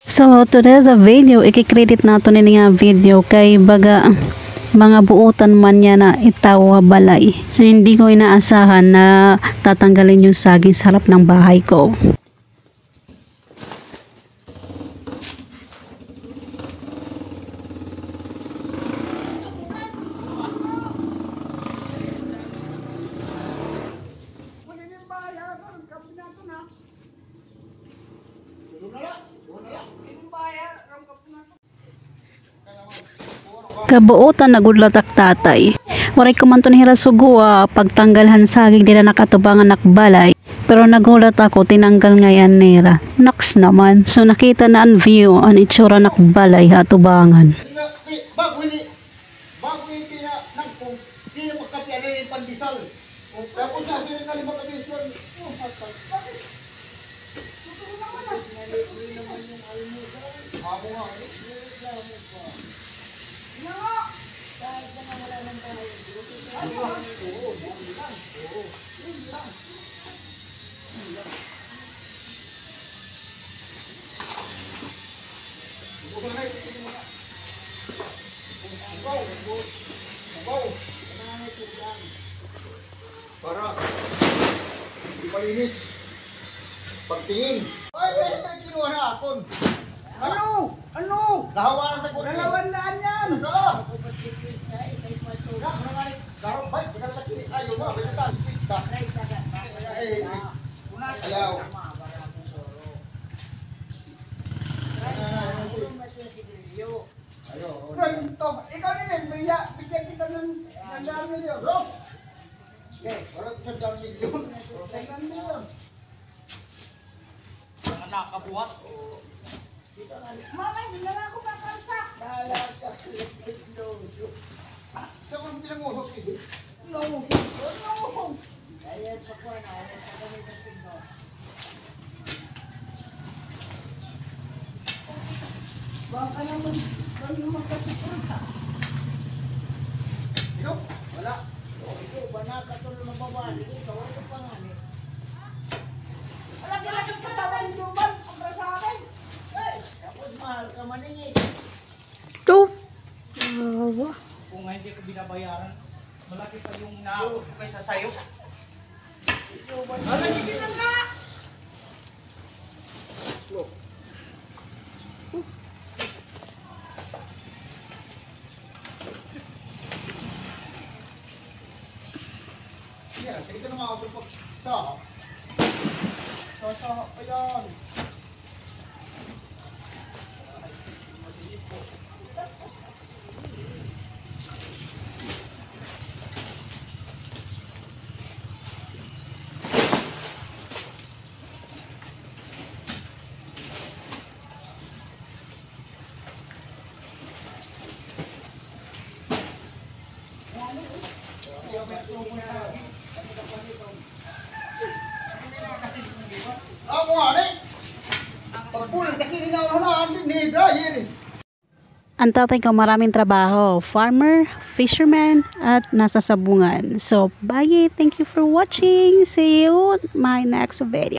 So today's video, i-credit nato ni nga video kay baga mga buutan man niya na itawa balay. Hindi ko inaasahan na tatanggalin yung saging sa harap ng bahay ko. Kabuotan nagudlatak tatay. Waray ko man to nihira sugwa pagtanggalhan saging dila nakatubangan nakbalay. Pero nagulat ako tinanggal ngayon nira. Naks naman. So nakita na ang view ang itsura nakbalay hatubangan. Bago ini pina nagpong pina pagkatiyan yung pandisal. Tapos sa akin kali makabisyon. Para ipalinis pagtingin. Ay, kinuha na akon. Ano? Nahawanan sa kutin. Nalawandaan yan. Ano? Garong bay, pagkakatakili tayo ba? Ayaw. Ikaw din, bigyan kita ng 100 milyon. Okay, parang 100 milyon. 100 milyon. Mga nakabuhat. Mama, hindi na ako makansak. Bahala ka. Saan mo pinanguhok eh? No. Ayan pa ko na. Ayan pa kami ng pino. Baka naman kasipunta. Ino? Wala. Ito, bana ka ito ng babali. Ito, ano pa nga ni? Wala kailangan katawan yung duman. Ang sa akin. Tapos mahal ka maningit. To. Kung nga hindi ko binabayaran, malaki pa yung naabot ko kaysa sayo. Hala, hindi na nga! Look. Yan, ito na mga kapag sahap. Sasahap pa yan. Ako nga rin. Pagpulang takili na ako na ni Brian. Ang tatay ko maraming trabaho, farmer, fisherman, at nasa sabungan. So, bye! Thank you for watching! See you in my next video.